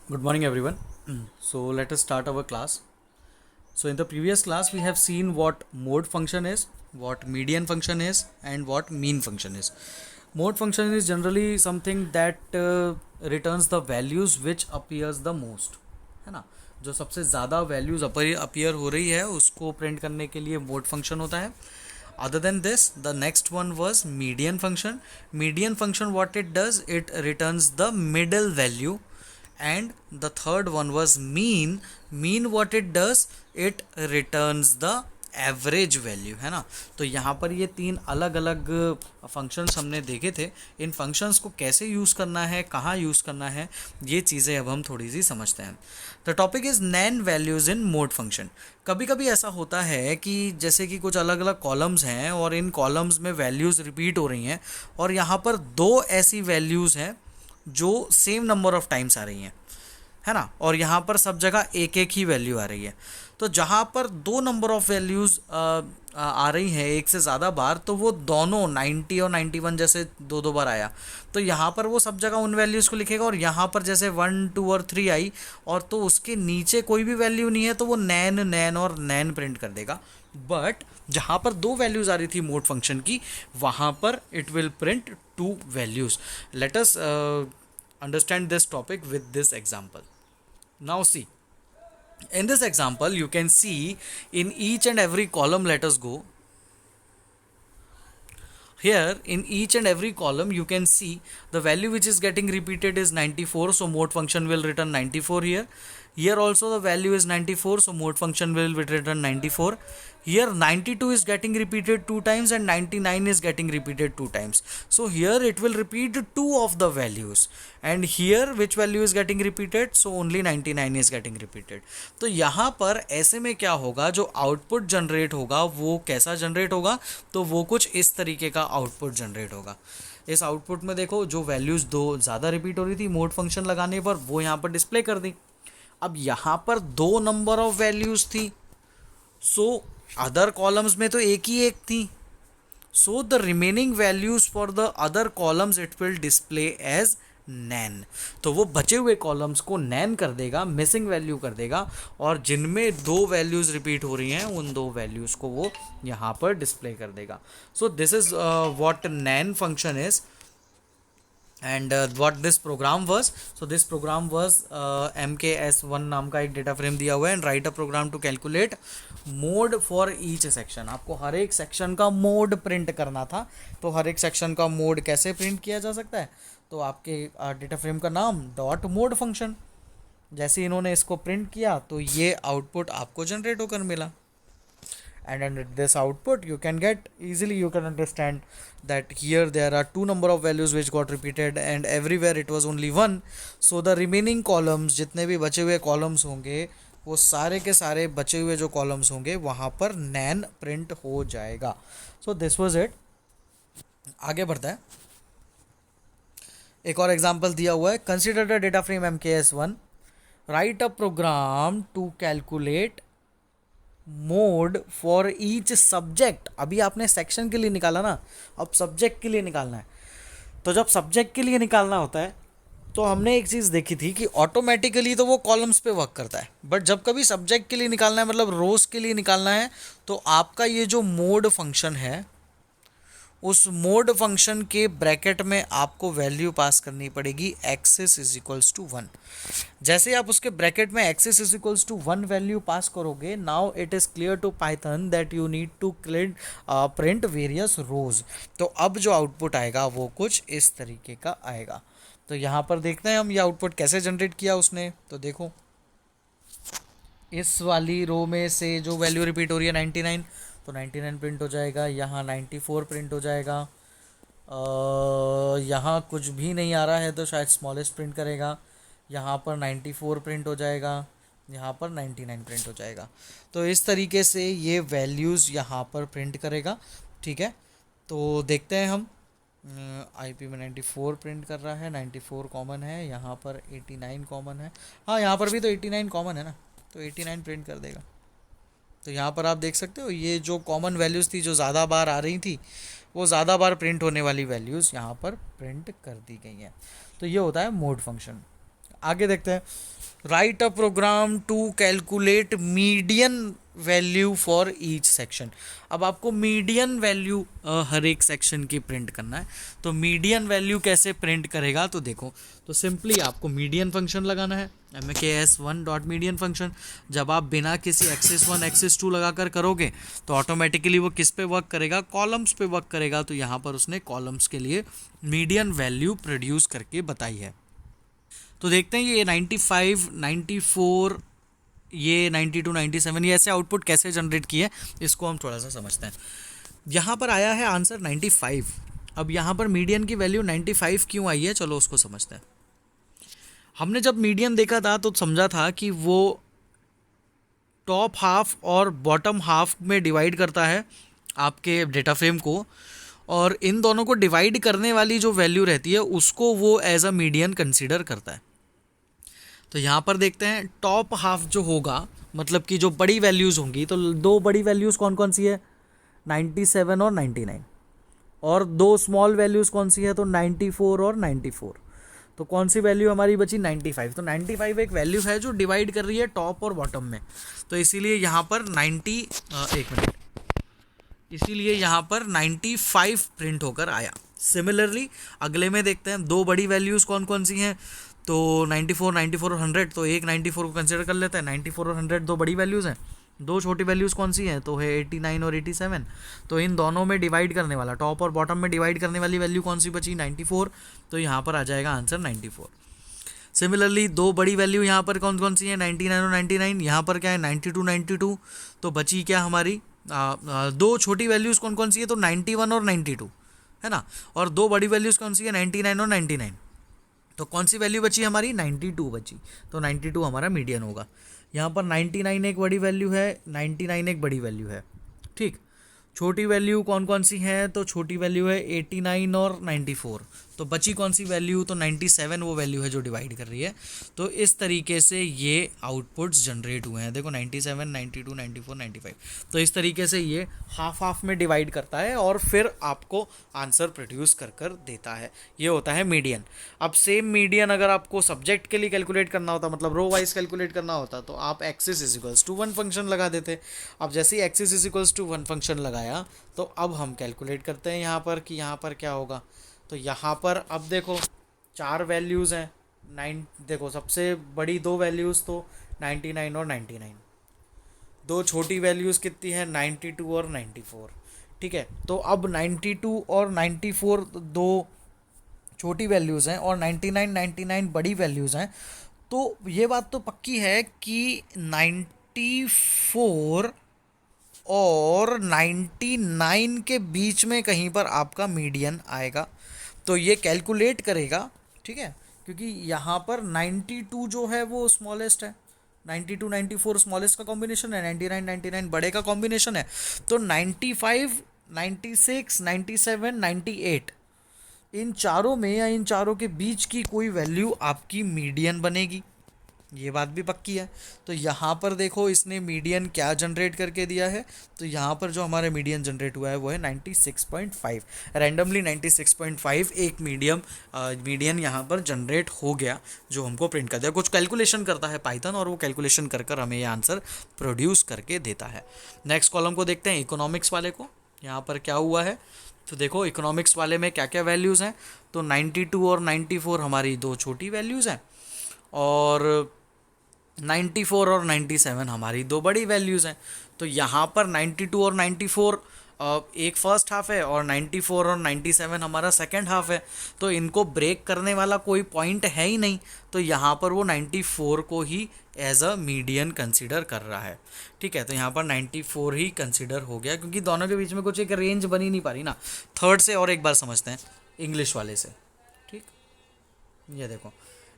Good morning, everyone. So, let us start our class. So, in the previous class, we have seen what mode function is, what median function is, and what mean function is. Mode function is generally something that returns the values which appears the most, है ना. जो सबसे ज़्यादा values appear हो रही है उसको print करने के लिए मोड फंक्शन होता है. Other than this, the next one was median function. Median function, what it does, it returns the middle value. And the third one was mean what it does, it returns the average value, है ना. तो यहाँ पर ये तीन अलग अलग functions हमने देखे थे. इन फंक्शंस को कैसे यूज़ करना है, कहाँ यूज़ करना है, ये चीज़ें अब हम थोड़ी सी समझते हैं. The topic is NaN values in mode function. कभी कभी ऐसा होता है कि जैसे कि कुछ अलग अलग कॉलम्स हैं और इन कॉलम्स में वैल्यूज़ रिपीट हो रही हैं और यहाँ पर दो ऐसी वैल्यूज़ हैं जो सेम नंबर ऑफ टाइम्स आ रही हैं, है ना. और यहाँ पर सब जगह एक एक ही वैल्यू आ रही है. तो जहाँ पर दो नंबर ऑफ वैल्यूज़ आ रही हैं एक से ज़्यादा बार, तो वो दोनों 90 और 91 जैसे दो दो बार आया, तो यहाँ पर वो सब जगह उन वैल्यूज़ को लिखेगा. और यहाँ पर जैसे 1 2 और 3 आई और तो उसके नीचे कोई भी वैल्यू नहीं है तो वो नैन नैन और नैन प्रिंट कर देगा. बट जहाँ पर दो वैल्यूज़ आ रही थी मोड फंक्शन की, वहाँ पर it will print two values. Let us understand this topic with this example. Now see, in this example you can see in each and every column, let us go here. In each and every column you can see the value which is getting repeated is 94, so mode function will return 94 here. Here also the value is 94, so mode function will return 94. Here 92 is getting repeated two times and 99 is getting repeated two times, so here it will repeat two of the values. And here which value is getting repeated, so only 99 is getting repeated. तो यहाँ पर ऐसे में क्या होगा, जो output generate होगा वो कैसा जनरेट होगा, तो वो कुछ इस तरीके का आउटपुट जनरेट होगा. इस आउटपुट में देखो जो वैल्यूज़ दो ज़्यादा रिपीट हो रही थी मोड फंक्शन लगाने पर वो यहाँ पर डिस्प्ले कर दी. अब यहाँ पर दो नंबर ऑफ वैल्यूज़ थी, सो अदर कॉलम्स में तो एक ही एक थी, so the remaining values for the other columns it will display as NaN. तो वो बचे हुए कॉलम्स को नैन कर देगा, मिसिंग वैल्यू कर देगा, और जिनमें दो वैल्यूज़ रिपीट हो रही हैं उन दो वैल्यूज़ को वो यहाँ पर डिस्प्ले कर देगा. So this is what NaN function is. And what this program verse, so this program verse MKS1 नाम का एक डेटा फ्रेम दिया हुआ है. And write a program to calculate mode for each section. आपको हर एक सेक्शन का मोड प्रिंट करना था. तो हर एक सेक्शन का मोड कैसे प्रिंट किया जा सकता है, तो आपके डेटा फ्रेम का नाम डॉट मोड फंक्शन. जैसे इन्होंने इसको प्रिंट किया तो ये आउटपुट आपको जनरेट होकर मिला. And under this output you can get easily, you can understand that here there are two number of values which got repeated and everywhere it was only one. So the remaining columns, जितने भी बचे हुए columns होंगे वो सारे के सारे बचे हुए जो columns होंगे वहाँ पर नैन प्रिंट हो जाएगा. So this was it. आगे बढ़ता है. एक और एग्जांपल दिया हुआ है. Consider the data frame MKS1, write a program to calculate mode for each subject. अभी आपने सेक्शन के लिए निकाला ना, अब सब्जेक्ट के लिए निकालना है. तो जब सब्जेक्ट के लिए निकालना होता है तो हमने एक चीज़ देखी थी कि ऑटोमेटिकली तो वो कॉलम्स पे वर्क करता है, बट जब कभी सब्जेक्ट के लिए निकालना है, मतलब रोज के लिए निकालना है, तो आपका ये जो मोड फंक्शन है उस मोड फंक्शन के ब्रैकेट में आपको वैल्यू पास करनी पड़ेगी एक्सिस इज इक्वल्स टू 1. जैसे आप उसके ब्रैकेट में axis is equals to 1 value pass करोगे, now it is clear to Python that you need to print various rows. तो अब जो आउटपुट आएगा वो कुछ इस तरीके का आएगा. तो यहाँ पर देखते हैं हम ये आउटपुट कैसे जनरेट किया उसने. तो देखो इस वाली रो में से जो वैल्यू रिपीट हो रही है 99, तो 99 प्रिंट हो जाएगा. यहाँ 94 प्रिंट हो जाएगा. यहाँ कुछ भी नहीं आ रहा है तो शायद स्मॉलेस्ट प्रिंट करेगा. यहाँ पर 94 प्रिंट हो जाएगा. यहाँ पर 99 प्रिंट हो जाएगा. तो इस तरीके से ये वैल्यूज़ यहाँ पर प्रिंट करेगा. ठीक है, तो देखते हैं हम. IP में 94 प्रिंट कर रहा है, 94 कॉमन है. यहाँ पर 89 कॉमन है. हाँ, यहाँ पर भी तो 89 कॉमन है ना, तो 89 प्रिंट कर देगा. तो यहाँ पर आप देख सकते हो ये जो कॉमन वैल्यूज़ थी जो ज़्यादा बार आ रही थी वो ज़्यादा बार प्रिंट होने वाली वैल्यूज़ यहाँ पर प्रिंट कर दी गई हैं. तो ये होता है मोड फंक्शन. आगे देखते हैं, write a program to calculate median value for each section. अब आपको मीडियन वैल्यू हर एक सेक्शन की प्रिंट करना है। तो मीडियन वैल्यू कैसे प्रिंट करेगा, तो देखो, तो सिंपली आपको मीडियन फंक्शन लगाना है, MKS1 डॉट मीडियन फंक्शन। जब आप बिना किसी एक्सिस 1 एक्सिस 2 लगाकर करोगे तो ऑटोमेटिकली वो किस पे वर्क करेगा, कॉलम्स पे वर्क करेगा। तो यहाँ पर उसने कॉलम्स के लिए मीडियन वैल्यू प्रोड्यूस करके बताई है। तो देखते हैं ये 95, 94, ये 92, 97, ये ऐसे आउटपुट कैसे जनरेट किए, इसको हम थोड़ा सा समझते हैं। यहाँ पर आया है आंसर 95। अब यहाँ पर मीडियन की वैल्यू 95 क्यों आई है, चलो उसको समझते हैं। हमने जब मीडियन देखा था तो समझा था कि वो टॉप हाफ और बॉटम हाफ में डिवाइड करता है आपके डेटा फ्रेम को, और इन दोनों को डिवाइड करने वाली जो वैल्यू रहती है उसको वो एज अ मीडियन कंसीडर करता है। तो यहाँ पर देखते हैं टॉप हाफ जो होगा, मतलब कि जो बड़ी वैल्यूज़ होंगी, तो दो बड़ी वैल्यूज़ कौन कौन सी है, 97 और 99, और दो स्मॉल वैल्यूज़ कौन सी है, तो 94 और 94। तो कौन सी वैल्यू हमारी बची, 95। तो 95 एक वैल्यू है जो डिवाइड कर रही है टॉप और बॉटम में, तो इसीलिए यहाँ पर 95 प्रिंट होकर आया। सिमिलरली अगले में देखते हैं दो बड़ी वैल्यूज़ कौन कौन सी हैं, तो 94 और 100। तो एक 94 को कंसिडर कर लेते हैं, 94 और 100 दो बड़ी वैल्यूज़ हैं। दो छोटी वैल्यूज़ कौन सी हैं, तो है 89 और 87। तो इन दोनों में डिवाइड करने वाला, टॉप और बॉटम में डिवाइड करने वाली वैल्यू कौन सी बची, 94। तो यहाँ पर आ जाएगा आंसर 94। सिमिलरली दो बड़ी वैल्यू यहाँ पर कौन कौन सी है, 99 और 99। यहाँ पर क्या है, 92 92। तो बची क्या हमारी दो छोटी वैल्यूज़ कौन कौन सी है, तो 91 और 92, है ना। और दो बड़ी वैल्यूज़ कौन सी है, 99 और 99। तो कौन सी वैल्यू बची हमारी, 92 बची। तो 92 हमारा मीडियन होगा। यहाँ पर 99 एक बड़ी वैल्यू है, 99 एक बड़ी वैल्यू है, ठीक। छोटी वैल्यू कौन कौन सी है, तो छोटी वैल्यू है 89 और 94। तो बची कौन सी वैल्यू, तो 97 वो वैल्यू है जो डिवाइड कर रही है। तो इस तरीके से ये आउटपुट्स जनरेट हुए हैं, देखो 97, 92, 94, 95। तो इस तरीके से ये हाफ हाफ में डिवाइड करता है और फिर आपको आंसर प्रोड्यूस कर कर देता है। ये होता है मीडियन। अब सेम मीडियन अगर आपको सब्जेक्ट के लिए कैलकुलेट करना होता, मतलब रो वाइज कैलकुलेट करना होता, तो आप axis is equals to 1 function लगा देते। अब जैसे ही axis is equals to 1 function लगाया, तो अब हम कैलकुलेट करते हैं यहाँ पर कि यहाँ पर क्या होगा। तो यहाँ पर अब देखो चार वैल्यूज़ हैं, देखो सबसे बड़ी दो वैल्यूज़ तो 99 और 99, दो छोटी वैल्यूज़ कितनी हैं, 92 और 94, ठीक है। तो अब 92 और 94 दो छोटी वैल्यूज़ हैं और 99 99 बड़ी वैल्यूज़ हैं। तो ये बात तो पक्की है कि 94 और 99 के बीच में कहीं पर आपका मीडियन आएगा। तो ये कैलकुलेट करेगा, ठीक है, क्योंकि यहाँ पर 92 जो है वो स्मॉलेस्ट है, 92 94 स्मॉलेस्ट का कॉम्बिनेशन है, 99 99 बड़े का कॉम्बिनेशन है। तो 95 96 97 98 इन चारों में या इन चारों के बीच की कोई वैल्यू आपकी मीडियन बनेगी, ये बात भी पक्की है। तो यहाँ पर देखो इसने मीडियन क्या जनरेट करके दिया है, तो यहाँ पर जो हमारा मीडियन जनरेट हुआ है वो है 96.5। रैंडमली 96.5 एक मीडियन यहाँ पर जनरेट हो गया, जो हमको प्रिंट कर दिया। कुछ कैलकुलेशन करता है पाइथन और वो कैलकुलेशन कर कर हमें ये आंसर प्रोड्यूस करके देता है। नेक्स्ट कॉलम को देखते हैं, इकोनॉमिक्स वाले को। यहाँ पर क्या हुआ है, तो देखो इकोनॉमिक्स वाले में क्या क्या वैल्यूज़ हैं, तो 92 और 94 हमारी दो छोटी वैल्यूज़ हैं, और 94 और 97 हमारी दो बड़ी वैल्यूज़ हैं। तो यहाँ पर 92 और 94 एक फर्स्ट हाफ है, और 94 और 97 हमारा सेकंड हाफ है। तो इनको ब्रेक करने वाला कोई पॉइंट है ही नहीं, तो यहाँ पर वो 94 को ही एज अ मीडियन कंसिडर कर रहा है, ठीक है। तो यहाँ पर 94 ही कंसिडर हो गया, क्योंकि दोनों के बीच में कुछ एक रेंज बनी नहीं पा रही ना। थर्ड से और एक बार समझते हैं, इंग्लिश वाले से, ठीक। ये देखो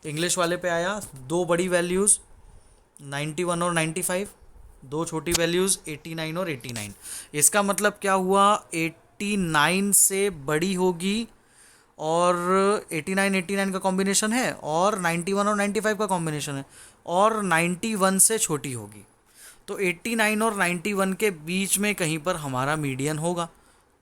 इंग्लिश वाले पे आया, दो बड़ी वैल्यूज़ 91 और 95, दो छोटी वैल्यूज़ 89 और 89। इसका मतलब क्या हुआ, 89 से बड़ी होगी, और 89 का कॉम्बिनेशन है, और 91 और 95 का कॉम्बिनेशन है, और 91 से छोटी होगी। तो 89 और 91 के बीच में कहीं पर हमारा मीडियन होगा,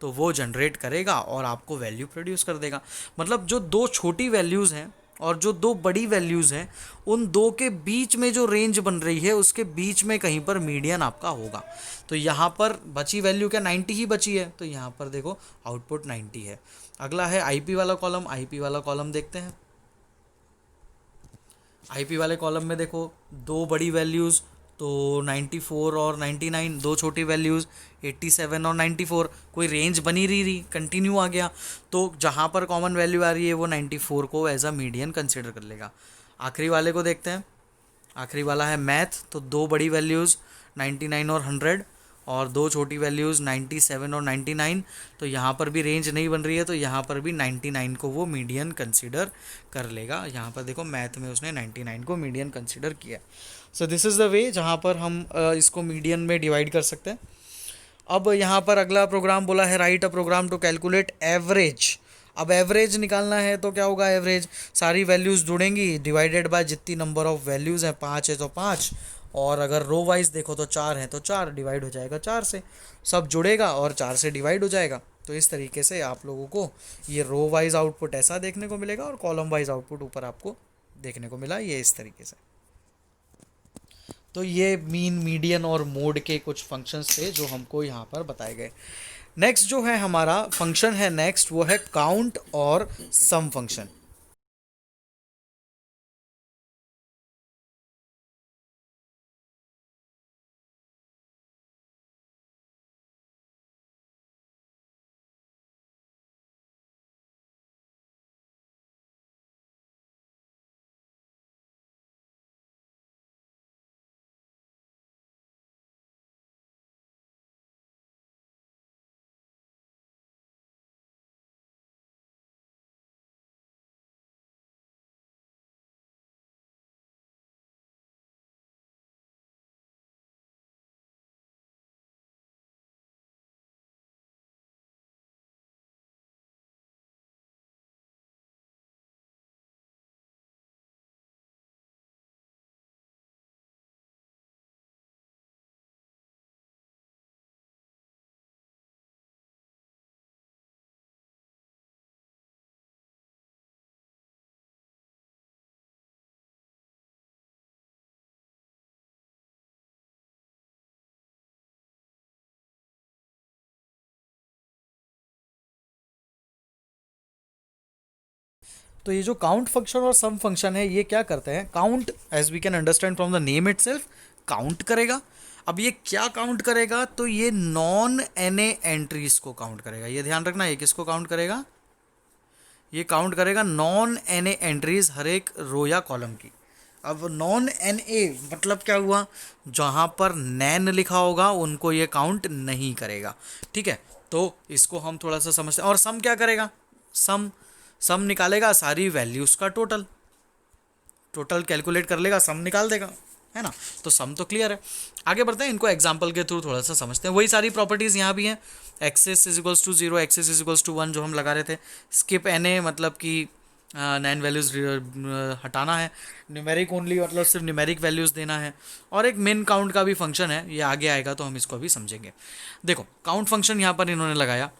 तो वो जनरेट करेगा और आपको वैल्यू प्रोड्यूस कर देगा। मतलब जो दो छोटी वैल्यूज़ हैं और जो दो बड़ी वैल्यूज़ हैं उन दो के बीच में जो रेंज बन रही है उसके बीच में कहीं पर मीडियन आपका होगा। तो यहाँ पर बची वैल्यू क्या 90 ही बची है, तो यहाँ पर देखो आउटपुट 90 है। अगला है आईपी वाला कॉलम। आईपी वाला कॉलम देखते हैं। आईपी वाले कॉलम में देखो दो बड़ी वैल्यूज़ तो 94 और 99, दो छोटी वैल्यूज़ 87 और 94। कोई रेंज बनी रही कंटिन्यू आ गया, तो जहाँ पर कॉमन वैल्यू आ रही है वो 94 को एज अ मीडियन कंसिडर कर लेगा। आखिरी वाले को देखते हैं। आखिरी वाला है मैथ, तो दो बड़ी वैल्यूज़ 99 और 100 और दो छोटी वैल्यूज़ 97 और 99। तो यहाँ पर भी रेंज नहीं बन रही है, तो यहाँ पर भी 99 को वो मीडियन कंसिडर कर लेगा। यहाँ पर देखो मैथ में उसने 99 को मीडियन कंसिडर किया। सो दिस इज़ द वे जहाँ पर हम इसको मीडियन में डिवाइड कर सकते हैं। अब यहाँ पर अगला प्रोग्राम बोला है write a program to calculate average. अब एवरेज निकालना है तो क्या होगा, एवरेज सारी वैल्यूज़ जुड़ेंगी डिवाइडेड बाय जितनी नंबर ऑफ वैल्यूज़ हैं, 5 है तो 5, और अगर रो वाइज देखो तो 4 है तो 4 डिवाइड हो जाएगा 4 से, सब जुड़ेगा और 4 से डिवाइड हो जाएगा। तो इस तरीके से आप लोगों को ये रो वाइज आउटपुट ऐसा देखने को मिलेगा और कॉलम वाइज आउटपुट ऊपर आपको देखने को मिला ये इस तरीके से। तो ये मीन, मीडियन और मोड के कुछ फंक्शंस थे जो हमको यहाँ पर बताए गए। नेक्स्ट जो है हमारा फंक्शन है नेक्स्ट वो है काउंट और सम फंक्शन। तो ये जो काउंट फंक्शन और सम फंक्शन है ये क्या करते हैं, count as we can understand from the name itself, count करेगा। अब ये क्या काउंट करेगा, तो ये नॉन एनए एंट्रीज को काउंट करेगा। ये ध्यान रखना, ये किसको काउंट करेगा, ये काउंट करेगा नॉन एनए एंट्रीज हर एक रो या कॉलम की। अब नॉन एन ए मतलब क्या हुआ, जहाँ पर नैन लिखा होगा उनको ये काउंट नहीं करेगा। ठीक है, तो इसको हम थोड़ा सा समझते हैं। और सम क्या करेगा, सम सम निकालेगा सारी वैल्यूज़ का टोटल, टोटल कैलकुलेट कर लेगा, सम निकाल देगा, है ना। तो सम तो क्लियर है। आगे बढ़ते हैं, इनको एग्जांपल के थ्रू थोड़ा सा समझते हैं। वही सारी प्रॉपर्टीज़ यहाँ भी हैं। Axis is equals to 0, axis is equals to 1 जो हम लगा रहे थे। स्किप एन ए मतलब कि नैन वैल्यूज़ हटाना है। न्यूमेरिक ओनली मतलब सिर्फ न्यूमेरिक वैल्यूज़ देना है। और एक मेन काउंट का भी फंक्शन है, ये आगे आएगा तो हम इसको भी समझेंगे। देखो काउंट फंक्शन यहाँ पर इन्होंने लगाया,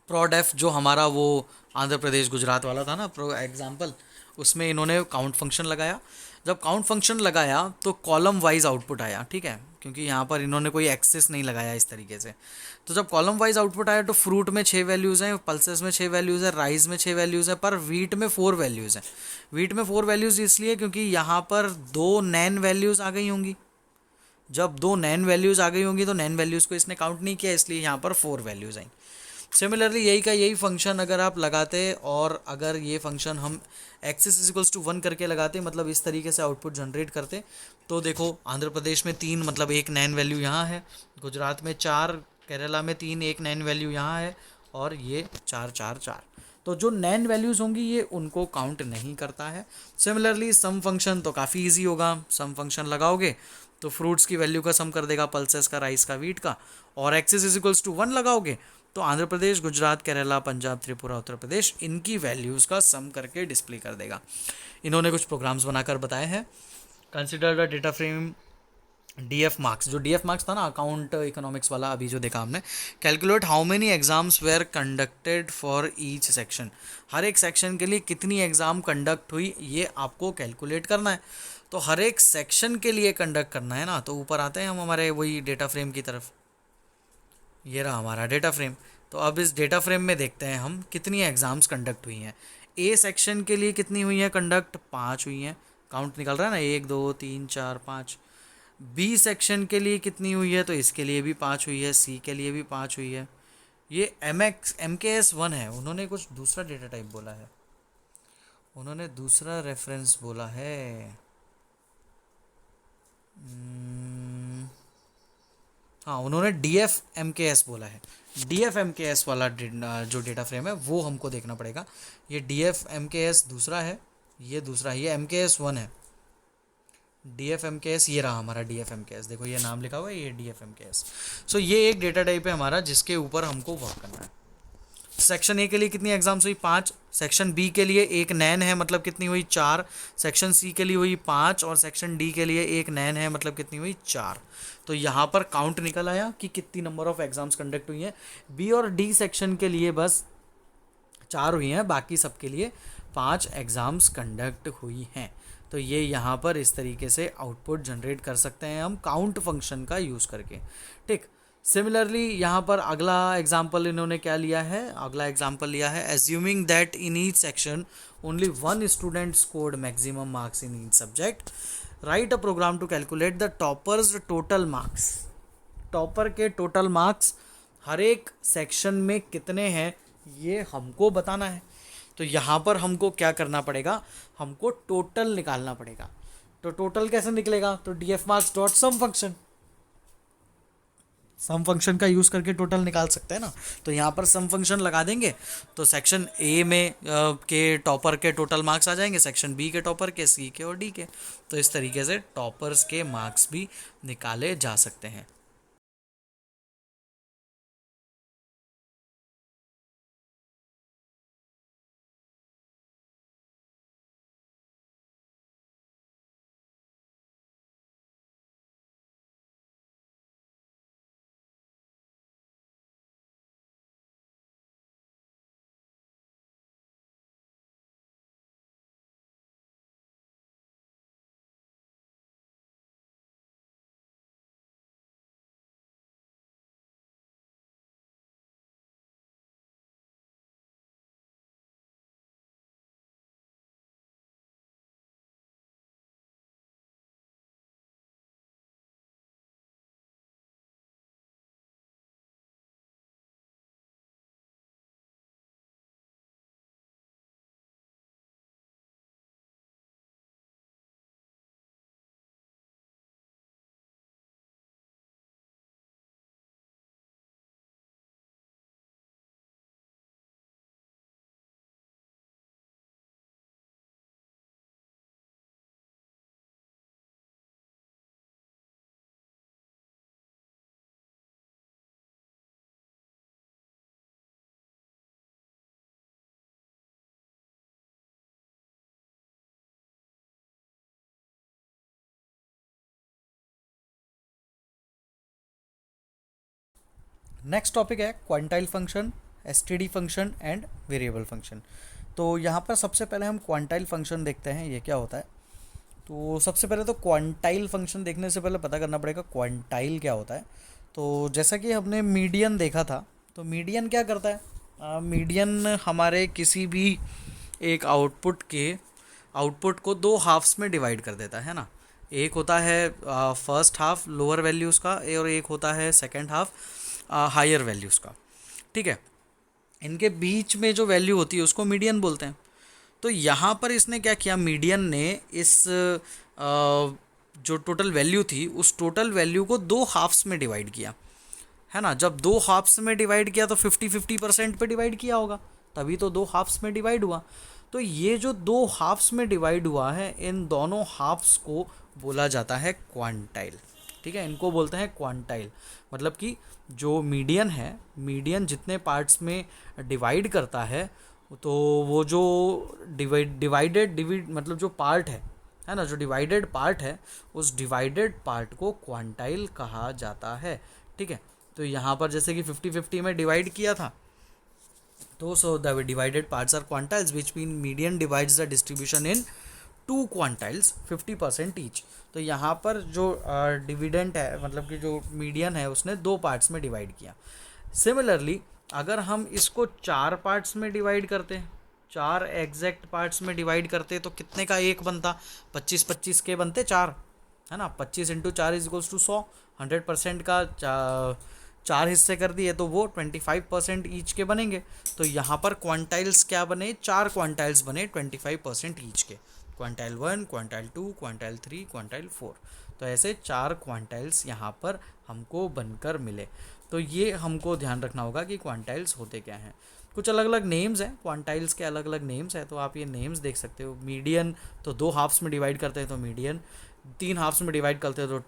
प्रोडेफ जो हमारा वो आंध्र प्रदेश गुजरात वाला था ना प्रो एग्जाम्पल, उसमें इन्होंने काउंट फंक्शन लगाया। जब काउंट फंक्शन लगाया तो कॉलम वाइज आउटपुट आया। ठीक है, क्योंकि यहाँ पर इन्होंने कोई एक्सेस नहीं लगाया इस तरीके से। तो जब कॉलम वाइज आउटपुट आया तो फ्रूट में 6 वैल्यूज़ हैं, पल्सेस में 6 वैल्यूज़ है, राइस में 6 वैल्यूज़ है, पर वीट में 4 वैल्यूज़ हैं। वीट में 4 वैल्यूज़ इसलिए क्योंकि यहाँ पर 2 नैन वैल्यूज़ आ गई होंगी। जब 2 नैन वैल्यूज़ आ गई होंगी तो नैन वैल्यूज़ को इसने काउंट नहीं किया, इसलिए यहाँ पर 4 वैल्यूज़ आई। सिमिलरली यही का यही फंक्शन अगर आप लगाते और अगर ये फंक्शन हम एक्सेस इज इक्वल्स टू 1 करके लगाते, मतलब इस तरीके से आउटपुट जनरेट करते, तो देखो आंध्र प्रदेश में 3 मतलब एक नैन वैल्यू यहाँ है, गुजरात में 4, केरला में 3, एक नैन वैल्यू यहाँ है, और ये 4 4 4। तो जो नैन वैल्यूज़ होंगी ये उनको काउंट नहीं करता है। सिमिलरली सम फंक्शन तो काफ़ी ईजी होगा, सम फंक्शन लगाओगे तो फ्रूट्स की वैल्यू का सम कर देगा, पल्सेस का, राइस का, वीट का। और एक्सेस इज इक्वल्स टू 1 लगाओगे तो आंध्र प्रदेश, गुजरात, केरला, पंजाब, त्रिपुरा, उत्तर प्रदेश, इनकी वैल्यूज़ का सम करके डिस्प्ले कर देगा। इन्होंने कुछ प्रोग्राम्स बनाकर बताए हैं। Consider the data frame DF marks, जो डीएफ मार्क्स था ना अकाउंट इकोनॉमिक्स वाला अभी जो देखा हमने, calculate how many exams were conducted for each section, हर एक सेक्शन के लिए कितनी एग्ज़ाम कंडक्ट हुई ये आपको कैलकुलेट करना है। तो हर एक सेक्शन के लिए कंडक्ट करना है ना, तो ऊपर आते हैं हम हमारे वही डेटा फ्रेम की तरफ, ये रहा हमारा डेटा फ्रेम। तो अब इस डेटा फ्रेम में देखते हैं हम कितनी एग्ज़ाम्स कंडक्ट हुई हैं। ए सेक्शन के लिए कितनी हुई हैं कंडक्ट, 5 हुई हैं, काउंट निकल रहा है ना, 1 2 3 4 5। बी सेक्शन के लिए कितनी हुई है, तो इसके लिए भी 5 हुई है, सी के लिए भी 5 हुई है। ये MKS 1 है, उन्होंने कुछ दूसरा डेटा टाइप बोला है, उन्होंने दूसरा रेफरेंस बोला है। हाँ, उन्होंने DF MKS बोला है। DF MKS वाला जो डेटा फ्रेम है वो हमको देखना पड़ेगा। ये DF MKS दूसरा है, ये दूसरा है, ये MKS 1 है। DF MKS, ये रहा हमारा DF MKS, देखो ये नाम लिखा हुआ है, ये DF MKS। सो ये एक डेटा टाइप है हमारा जिसके ऊपर हमको वर्क करना है। सेक्शन ए के लिए कितनी एग्जाम्स हुई, 5। सेक्शन बी के लिए एक नैन है, मतलब कितनी हुई, 4। सेक्शन सी के लिए हुई 5, और सेक्शन डी के लिए एक नैन है, मतलब कितनी हुई, 4। तो यहाँ पर काउंट निकल आया कि कितनी नंबर ऑफ एग्जाम्स कंडक्ट हुई हैं। बी और डी सेक्शन के लिए बस 4 हुई हैं, बाकी सबके लिए 5 एग्ज़ाम्स कंडक्ट हुई हैं। तो ये यहाँ पर इस तरीके से आउटपुट जनरेट कर सकते हैं हम काउंट फंक्शन का यूज़ करके। ठीक, सिमिलरली यहाँ पर अगला एग्जाम्पल इन्होंने क्या लिया है, अगला एग्जाम्पल लिया है, assuming that in each section only 1 student scored maximum marks in each subject, write a program to calculate the toppers total marks. Topper के टोटल मार्क्स हर एक सेक्शन में कितने हैं ये हमको बताना है। तो यहाँ पर हमको क्या करना पड़ेगा, हमको टोटल निकालना पड़ेगा। तो टोटल कैसे निकलेगा, तो DF मार्क्स डॉट सम फंक्शन, सम फंक्शन का यूज़ करके टोटल निकाल सकते हैं ना। तो यहाँ पर सम फंक्शन लगा देंगे तो सेक्शन ए में के टॉपर के टोटल मार्क्स आ जाएंगे, सेक्शन बी के टॉपर के, सी के और डी के। तो इस तरीके से टॉपर्स के मार्क्स भी निकाले जा सकते हैं। नेक्स्ट टॉपिक है quantile function, STD function and variable function. तो यहाँ पर सबसे पहले हम क्वांटाइल फंक्शन देखते हैं, ये क्या होता है। तो सबसे पहले तो क्वांटाइल फंक्शन देखने से पहले पता करना पड़ेगा क्वांटाइल क्या होता है। तो जैसा कि हमने मीडियन देखा था, तो मीडियन क्या करता है, मीडियन हमारे किसी भी एक आउटपुट को 2 हाफ्स में डिवाइड कर देता है ना। एक होता है फर्स्ट हाफ लोअर वैल्यूज़ का, और एक होता है सेकंड हाफ हायर वैल्यूज़ का। ठीक है, इनके बीच में जो वैल्यू होती है उसको मीडियन बोलते हैं। तो यहाँ पर इसने क्या किया, मीडियन ने इस जो टोटल वैल्यू थी उस टोटल वैल्यू को 2 हाफ्स में डिवाइड किया, है ना। जब 2 हाफ्स में डिवाइड किया तो 50-50% पे डिवाइड किया होगा, तभी तो 2 हाफ्स में डिवाइड हुआ। तो ये जो 2 हाफ्स में डिवाइड हुआ है, इन दोनों हाफ्स को बोला जाता है क्वांटाइल। ठीक है, इनको बोलते हैं क्वांटाइल। मतलब कि जो मीडियन है, मीडियन जितने पार्ट्स में डिवाइड करता है, तो वो जो डिवाइड मतलब जो पार्ट है, है ना, जो डिवाइडेड पार्ट है उस डिवाइडेड पार्ट को क्वांटाइल कहा जाता है। ठीक है, तो यहाँ पर जैसे कि 50-50 में डिवाइड किया था, तो so the divided parts are quantiles which mean median divides the distribution into quantiles 50% each. तो यहाँ पर जो डिविडेंट है, मतलब कि जो मीडियन है, उसने दो पार्ट्स में डिवाइड किया। सिमिलरली अगर हम इसको चार पार्ट्स में डिवाइड करते हैं, चार एग्जैक्ट पार्ट्स में डिवाइड करते तो कितने का एक बनता, 25-25 के बनते चार, है ना, 25 × 4 = 100, 100% का चार हिस्से कर दिए तो वो 25% ईच के बनेंगे। तो यहाँ पर क्वांटाइल्स क्या बने, चार क्वांटाइल्स बने 25% ईच के, क्वांटाइल 1, क्वांटाइल 2, क्वांटाइल 3, क्वांटाइल 4। तो ऐसे चार क्वांटाइल्स यहाँ पर हमको बनकर मिले। तो ये हमको ध्यान रखना होगा कि क्वांटाइल्स होते क्या हैं। कुछ अलग अलग नेम्स हैं, क्वांटाइल्स के अलग अलग नेम्स हैं, तो आप ये नेम्स देख सकते हो। मीडियन तो दो हाफ्स में डिवाइड करते हैं तो मीडियन, तीन हाफ्स में डिवाइड करते हैं तो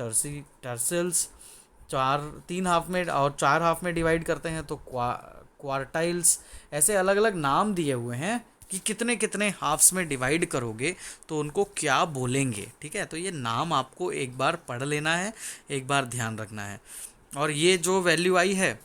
टर्सिल्स, तीन हाफ में और चार हाफ में डिवाइड करते हैं तो क्वार्टाइल्स। ऐसे अलग अलग नाम दिए हुए हैं कि कितने कितने हाफ्स में डिवाइड करोगे तो उनको क्या बोलेंगे। ठीक है, तो ये नाम आपको एक बार पढ़ लेना है, एक बार ध्यान रखना है। और ये जो वैल्यू आई है,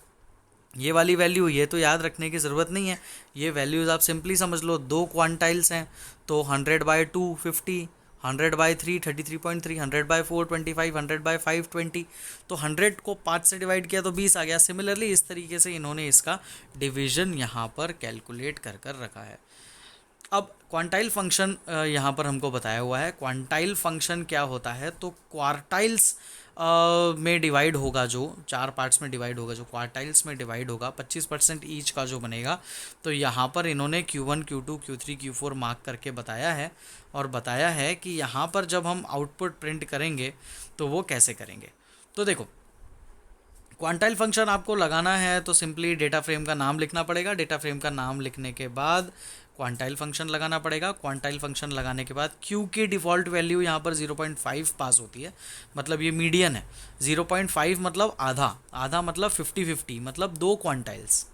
ये वाली वैल्यू, ये तो याद रखने की ज़रूरत नहीं है। ये वैल्यूज़ आप सिंपली समझ लो, दो क्वांटाइल्स हैं तो 100/2 50, 100/3 33.3, 100/4 25, 100/5 20। तो 100 को 5 से डिवाइड किया तो 20 आ गया। सिमिलरली इस तरीके से इन्होंने इसका डिवीजन यहाँ पर कैलकुलेट कर कर रखा है। अब क्वांटाइल फंक्शन यहाँ पर हमको बताया हुआ है। क्वांटाइल फंक्शन क्या होता है, तो क्वार्टाइल्स में डिवाइड होगा, जो चार पार्ट्स में डिवाइड होगा, जो क्वार्टाइल्स में डिवाइड होगा 25% ईच का जो बनेगा। तो यहाँ पर इन्होंने Q1 Q2 Q3 Q4 mark करके बताया है, और बताया है कि यहाँ पर जब हम आउटपुट प्रिंट करेंगे तो वो कैसे करेंगे। तो देखो, क्वांटाइल फंक्शन आपको लगाना है तो सिंपली डेटा फ्रेम का नाम लिखना पड़ेगा। डेटा फ्रेम का नाम लिखने के बाद क्वांटाइल फंक्शन लगाना पड़ेगा। क्वांटाइल फंक्शन लगाने के बाद Q की डिफ़ॉल्ट वैल्यू यहाँ पर 0.5 पास होती है, मतलब ये मीडियन है। 0.5 मतलब आधा, आधा मतलब 50-50, मतलब दो क्वांटाइल्स।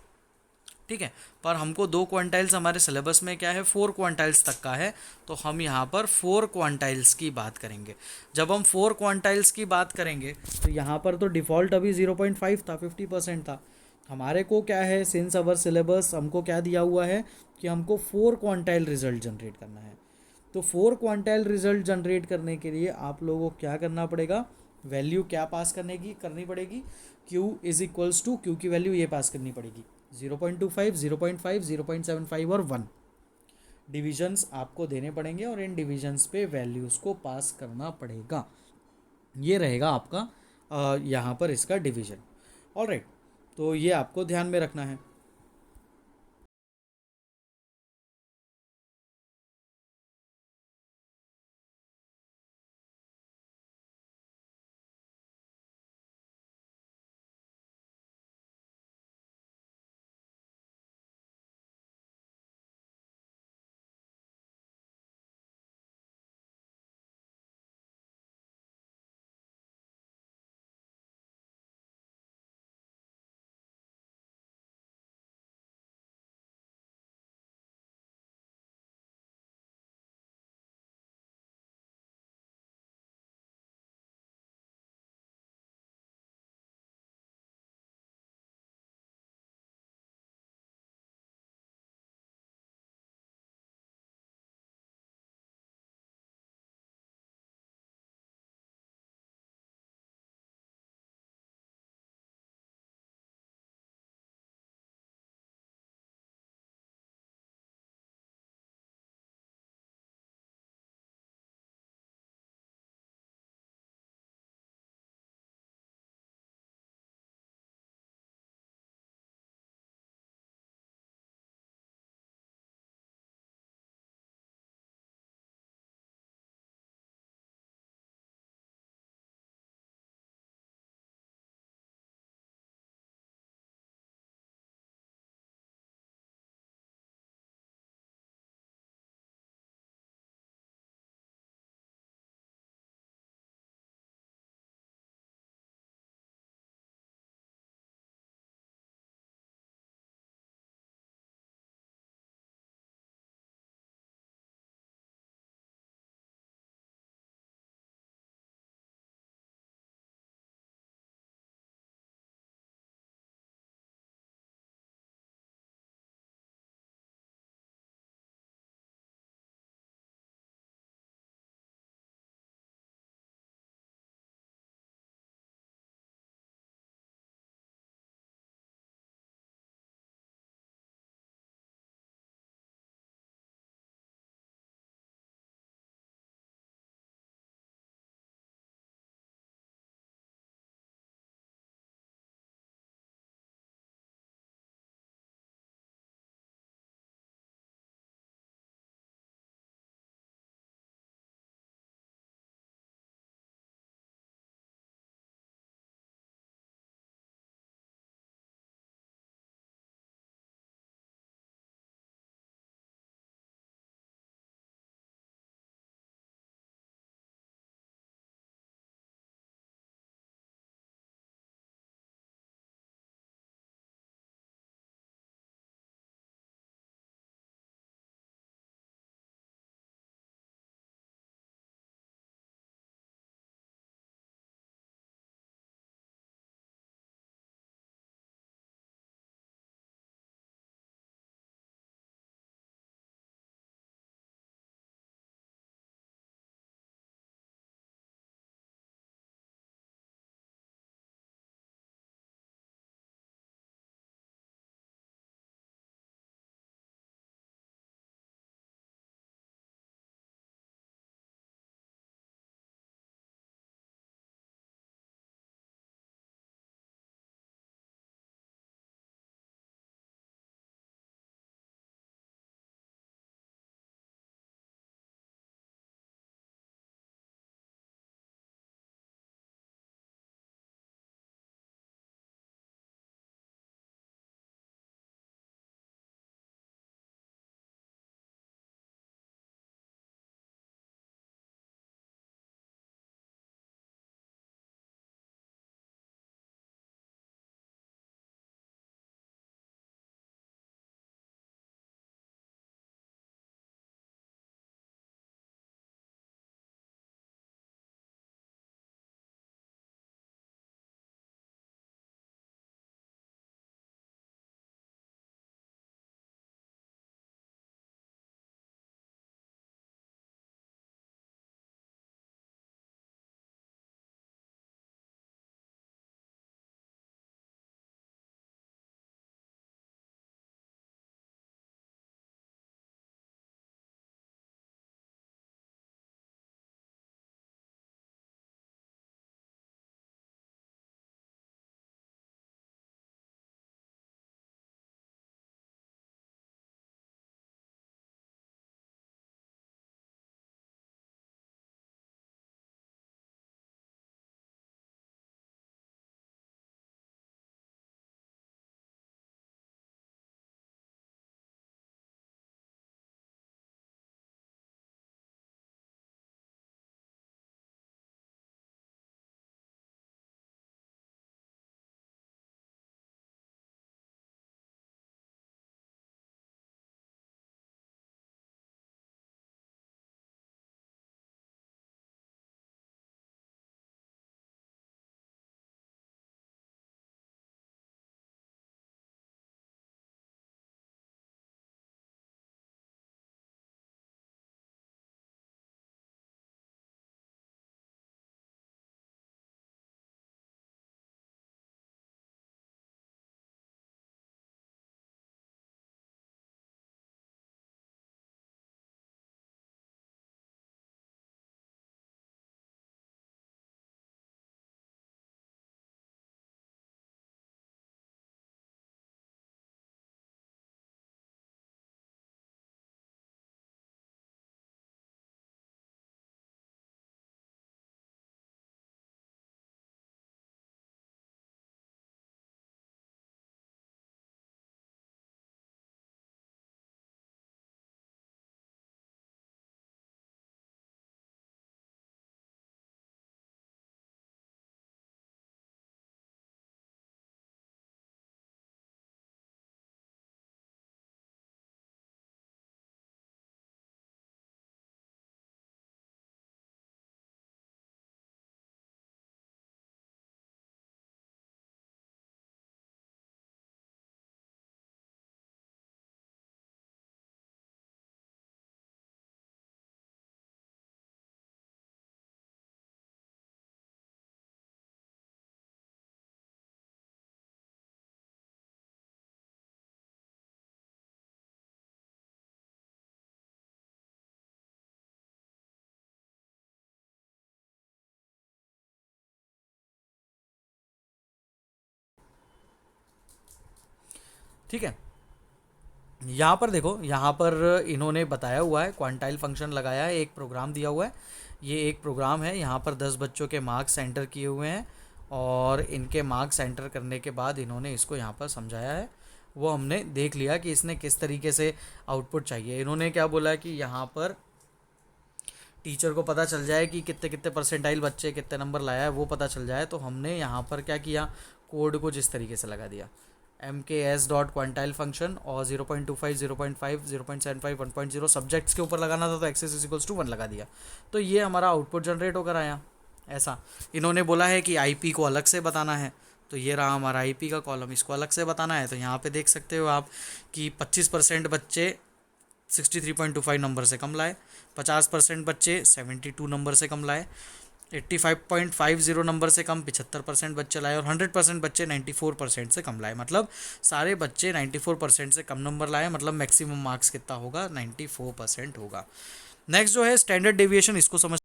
ठीक है, पर हमको दो क्वांटाइल्स, हमारे सिलेबस में क्या है 4 क्वांटाइल्स तक का है, तो हम यहाँ पर 4 क्वांटाइल्स की बात करेंगे। जब हम 4 क्वांटाइल्स की बात करेंगे तो यहाँ पर तो डिफ़ॉल्ट अभी 0.5 था, 50% था। हमारे को क्या है, सिंस अवर सिलेबस हमको क्या दिया हुआ है कि हमको 4 क्वांटाइल रिजल्ट जनरेट करना है। तो 4 क्वांटाइल रिजल्ट जनरेट करने के लिए आप लोगों को क्या करना पड़ेगा, वैल्यू क्या पास करनी पड़ेगी, Q की वैल्यू ये पास करनी पड़ेगी, 0.25, 0.5, 0.75 और 1 डिविजन्स आपको देने पड़ेंगे, और इन डिविजन्स पे वैल्यूज़ को पास करना पड़ेगा। ये रहेगा आपका यहाँ पर इसका डिवीजन। ऑलराइट, तो ये आपको ध्यान में रखना है। ठीक है। यहाँ पर देखो, यहाँ पर इन्होंने बताया हुआ है, क्वांटाइल फंक्शन लगाया है, एक प्रोग्राम दिया हुआ है। ये एक प्रोग्राम है, यहाँ पर 10 बच्चों के मार्क्स एंटर किए हुए हैं और इनके मार्क्स एंटर करने के बाद इन्होंने इसको यहाँ पर समझाया है। वो हमने देख लिया कि इसने किस तरीके से आउटपुट चाहिए। इन्होंने क्या बोला कि यहाँ पर टीचर को पता चल जाए कि कितने कितने परसेंटाइल बच्चे कितने नंबर लाया है, वो पता चल जाए। तो हमने यहाँ पर क्या किया, कोड को जिस तरीके से लगा दिया, एम के एस डॉट क्वांटाइल फंक्शन और 0.25 0.5 0.75 1.0 सब्जेक्ट्स के ऊपर लगाना था तो एक्सेस इज इक्वल्स टू 1 लगा दिया। तो ये हमारा आउटपुट जनरेट होकर आया ऐसा। इन्होंने बोला है कि आईपी को अलग से बताना है, तो ये रहा हमारा आईपी का कॉलम, इसको अलग से बताना है। तो यहाँ पे देख सकते हो आप कि 25% बच्चे 63.25 नंबर से कम लाए, 50% बच्चे 72 नंबर से कम लाए, 85.50 नंबर से कम 75% बच्चे लाए और 100% बच्चे 94% से कम लाए। मतलब सारे बच्चे 94% से कम नंबर लाए, मतलब मैक्सिमम मार्क्स कितना होगा, 94% होगा। नेक्स्ट जो है स्टैंडर्ड डेविएशन, इसको समझ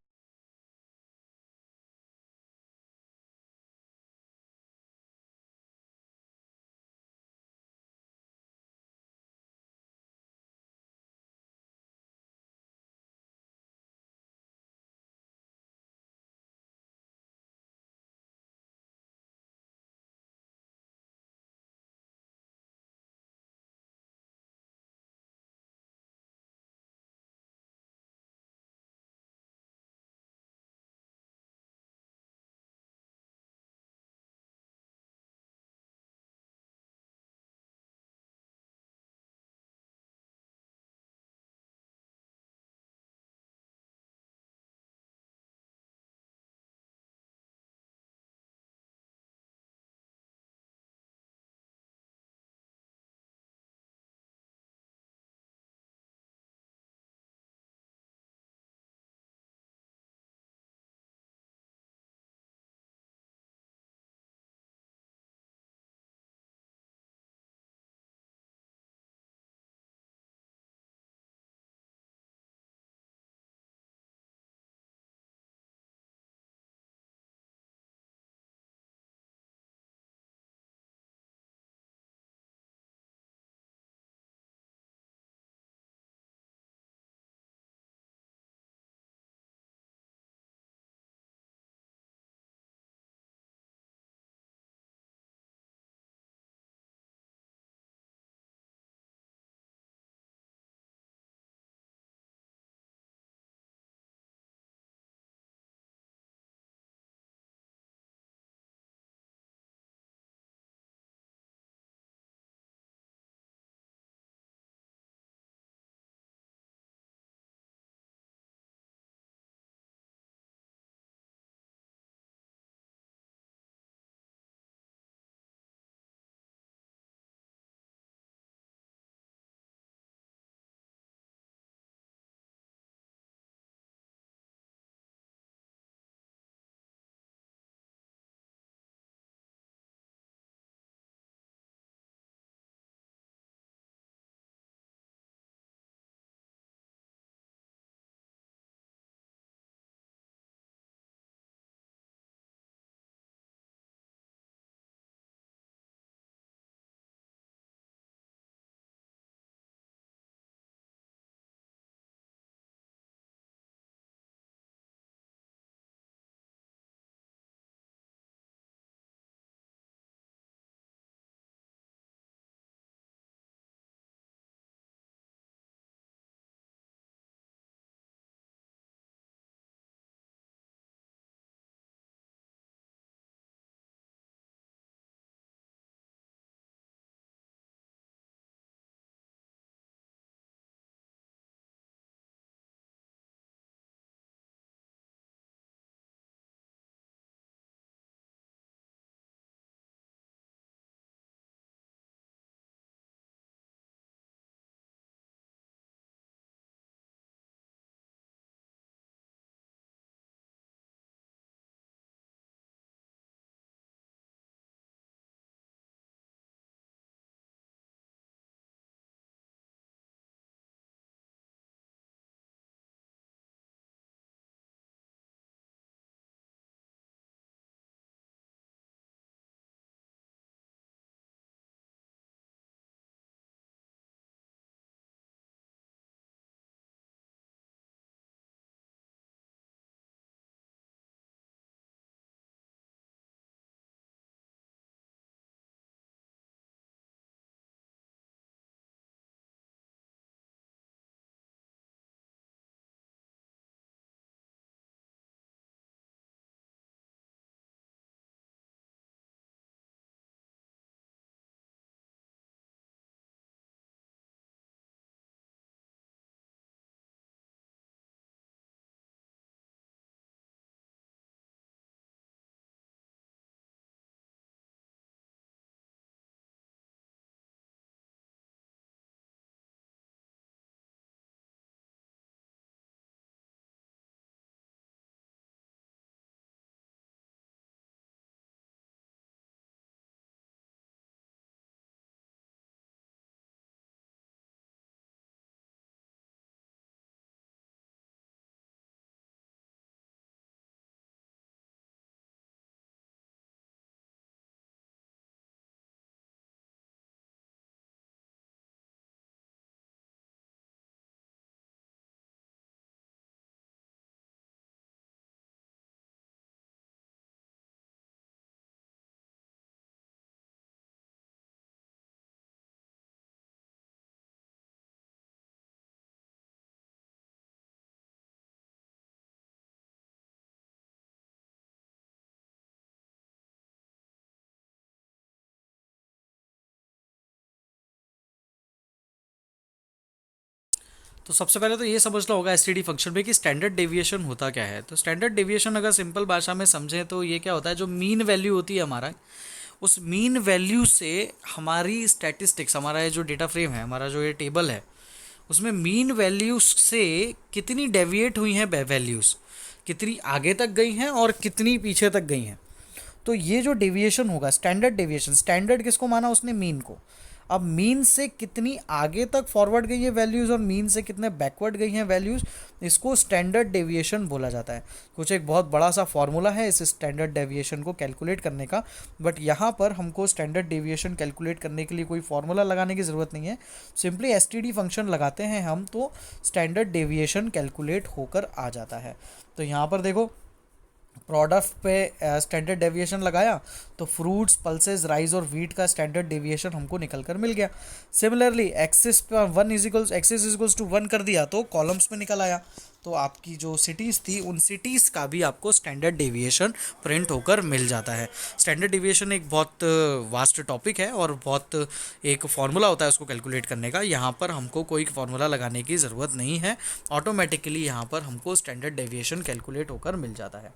तो सबसे पहले तो ये समझना होगा एसटीडी फंक्शन में कि स्टैंडर्ड डेविएशन होता क्या है। तो स्टैंडर्ड डेविएशन अगर सिंपल भाषा में समझें तो ये क्या होता है, जो मीन वैल्यू होती है हमारा, उस मीन वैल्यू से हमारी स्टैटिस्टिक्स, हमारा ये जो डेटा फ्रेम है, हमारा जो ये टेबल है, उसमें मीन वैल्यूज से कितनी डेविएट हुई हैं वैल्यूज़, कितनी आगे तक गई हैं और कितनी पीछे तक गई हैं। तो ये जो डेविएशन होगा, स्टैंडर्ड डेविएशन, स्टैंडर्ड किसको माना उसने, मीन को। अब मीन से कितनी आगे तक फॉरवर्ड गई है वैल्यूज़ और मीन से कितने बैकवर्ड गई हैं वैल्यूज़, इसको स्टैंडर्ड डेविएशन बोला जाता है। कुछ एक बहुत बड़ा सा फॉर्मूला है इस स्टैंडर्ड डेविएशन को कैलकुलेट करने का, बट यहाँ पर हमको स्टैंडर्ड डेविएशन कैलकुलेट करने के लिए कोई फॉर्मूला लगाने की ज़रूरत नहीं है। सिंपली एसटीडी फंक्शन लगाते हैं हम तो स्टैंडर्ड डेविएशन कैलकुलेट होकर आ जाता है। तो यहाँ पर देखो, प्रोडक्ट पे स्टैंडर्ड डेविएशन लगाया तो फ्रूट्स, पल्सेस, राइस और वीट का स्टैंडर्ड डेविएशन हमको निकल कर मिल गया। सिमिलरली एक्सिस पर एक्सिस इक्वल्स टू 1 कर दिया तो कॉलम्स में निकल आया। तो आपकी जो सिटीज़ थी उन सिटीज़ का भी आपको स्टैंडर्ड डेविएशन प्रिंट होकर मिल जाता है। स्टैंडर्ड डेविएशन एक बहुत वास्ट टॉपिक है और बहुत एक फार्मूला होता है उसको कैलकुलेट करने का। यहाँ पर हमको कोई फार्मूला लगाने की ज़रूरत नहीं है, ऑटोमेटिकली यहाँ पर हमको स्टैंडर्ड डेविएशन कैलकुलेट होकर मिल जाता है।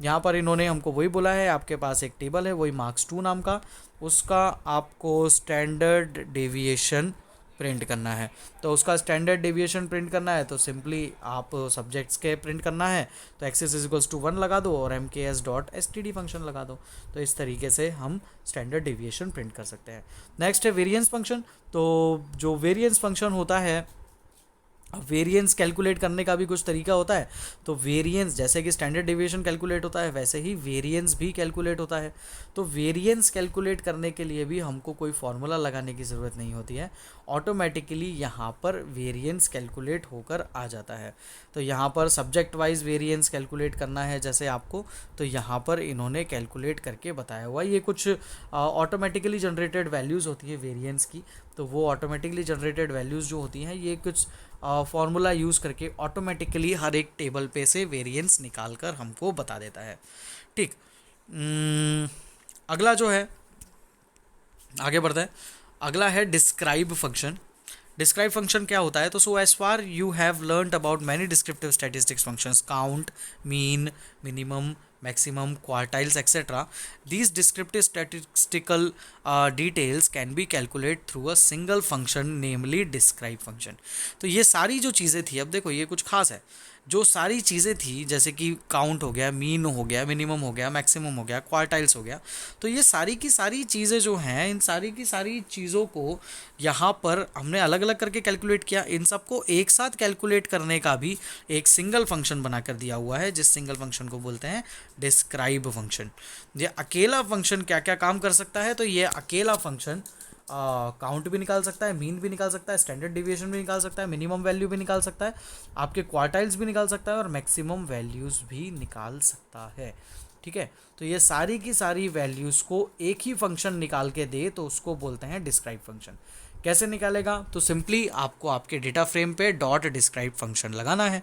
यहाँ पर इन्होंने हमको वही बोला है, आपके पास एक टेबल है वही मार्क्स 2 नाम का, उसका आपको स्टैंडर्ड डेविएशन प्रिंट करना है। तो उसका स्टैंडर्ड डेविएशन प्रिंट करना है तो सिंपली आप सब्जेक्ट्स के प्रिंट करना है तो एक्सेस इज इक्वल्स टू 1 लगा दो और mks.std फंक्शन लगा दो। तो इस तरीके से हम स्टैंडर्ड डेविएशन प्रिंट कर सकते हैं। नेक्स्ट है वेरिएंस फंक्शन। तो जो वेरिएंस फंक्शन होता है, वेरिएंस कैलकुलेट करने का भी कुछ तरीका होता है। तो वेरिएंस जैसे कि स्टैंडर्ड डेविएशन कैलकुलेट होता है वैसे ही वेरिएंस भी कैलकुलेट होता है। तो वेरिएंस कैलकुलेट करने के लिए भी हमको कोई फार्मूला लगाने की ज़रूरत नहीं होती है, ऑटोमेटिकली यहाँ पर वेरिएंस कैलकुलेट होकर आ जाता है। तो यहाँ पर सब्जेक्ट वाइज वेरिएंस कैलकुलेट करना है जैसे आपको, तो यहाँ पर इन्होंने कैलकुलेट करके बताया हुआ। ये कुछ ऑटोमेटिकली जनरेटेड वैल्यूज़ होती है वेरिएंस की, तो वो ऑटोमेटिकली जनरेटेड वैल्यूज़ जो होती हैं ये कुछ फॉर्मूला यूज़ करके ऑटोमेटिकली हर एक टेबल पे से वेरिएंस निकाल कर हमको बता देता है। ठीक, अगला जो है, आगे बढ़ते हैं। अगला है डिस्क्राइब फंक्शन। डिस्क्राइब फंक्शन क्या होता है, तो so as far you have learned about many descriptive statistics functions, count, mean, minimum, maximum, quartiles, etc. These descriptive statistical details can be calculated through a single function, namely describe function. तो ये सारी जो चीज़ें थी, अब देखो ये कुछ खास है, जो सारी चीज़ें थी जैसे कि काउंट हो गया, मीन हो गया, मिनिमम हो गया, मैक्सिमम हो गया, क्वार्टाइल्स हो गया, तो ये सारी की सारी चीज़ें जो हैं, इन सारी की सारी चीज़ों को यहाँ पर हमने अलग अलग करके कैलकुलेट किया। इन सबको एक साथ कैलकुलेट करने का भी एक सिंगल फंक्शन बना कर दिया हुआ है, जिस सिंगल फंक्शन को बोलते हैं डिस्क्राइब फंक्शन। ये अकेला फंक्शन क्या क्या काम कर सकता है, तो ये अकेला फंक्शन काउंट भी निकाल सकता है, मीन भी निकाल सकता है, स्टैंडर्ड डिविएशन भी निकाल सकता है, मिनिमम वैल्यू भी निकाल सकता है, आपके क्वार्टाइल्स भी निकाल सकता है और मैक्सिमम वैल्यूज़ भी निकाल सकता है। ठीक है, तो ये सारी की सारी वैल्यूज़ को एक ही फंक्शन निकाल के दे तो उसको बोलते हैं डिस्क्राइब फंक्शन। कैसे निकालेगा, तो सिंपली आपको आपके डेटा फ्रेम पे डॉट डिस्क्राइब फंक्शन लगाना है।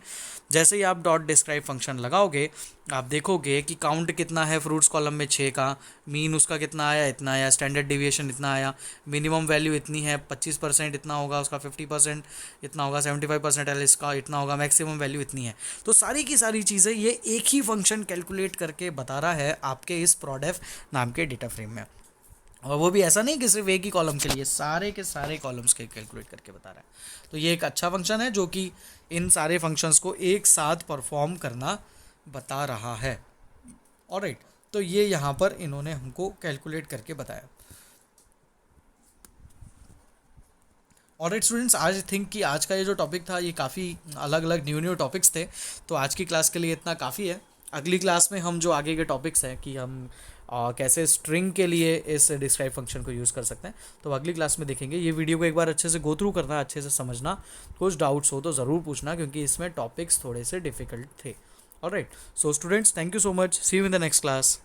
जैसे ही आप डॉट डिस्क्राइब फंक्शन लगाओगे आप देखोगे कि काउंट कितना है फ्रूट्स कॉलम में 6 का, मीन उसका कितना आया, इतना आया, स्टैंडर्ड डिविएशन इतना आया, मिनिमम वैल्यू इतनी है 25% इतना होगा, उसका 50% इतना होगा, 75% है इसका इतना होगा, मैक्सिमम वैल्यू इतनी है। तो सारी की सारी चीज़ें ये एक ही फंक्शन कैलकुलेट करके बता रहा है आपके इस प्रोडक्ट नाम के डेटा फ्रेम में। और वो भी ऐसा नहीं कि सिर्फ एक ही कॉलम के लिए, सारे के सारे कॉलम्स के कैलकुलेट करके बता रहा है। तो ये एक अच्छा फंक्शन है जो कि इन सारे फंक्शंस को एक साथ परफॉर्म करना बता रहा है। ऑलराइट, तो ये यहाँ पर इन्होंने हमको कैलकुलेट करके बताया। ऑलराइट स्टूडेंट्स, आज थिंक कि आज का ये जो टॉपिक था ये काफ़ी अलग अलग न्यू टॉपिक्स थे, तो आज की क्लास के लिए इतना काफ़ी है। अगली क्लास में हम जो आगे के टॉपिक्स हैं कि हम कैसे स्ट्रिंग के लिए इस डिस्क्राइब फंक्शन को यूज़ कर सकते हैं, तो अगली क्लास में देखेंगे। ये वीडियो को एक बार अच्छे से गो थ्रू करना, अच्छे से समझना, कुछ डाउट्स हो तो ज़रूर पूछना क्योंकि इसमें टॉपिक्स थोड़े से डिफिकल्ट थे। Alright, so students, thank you so much, see you in the next class.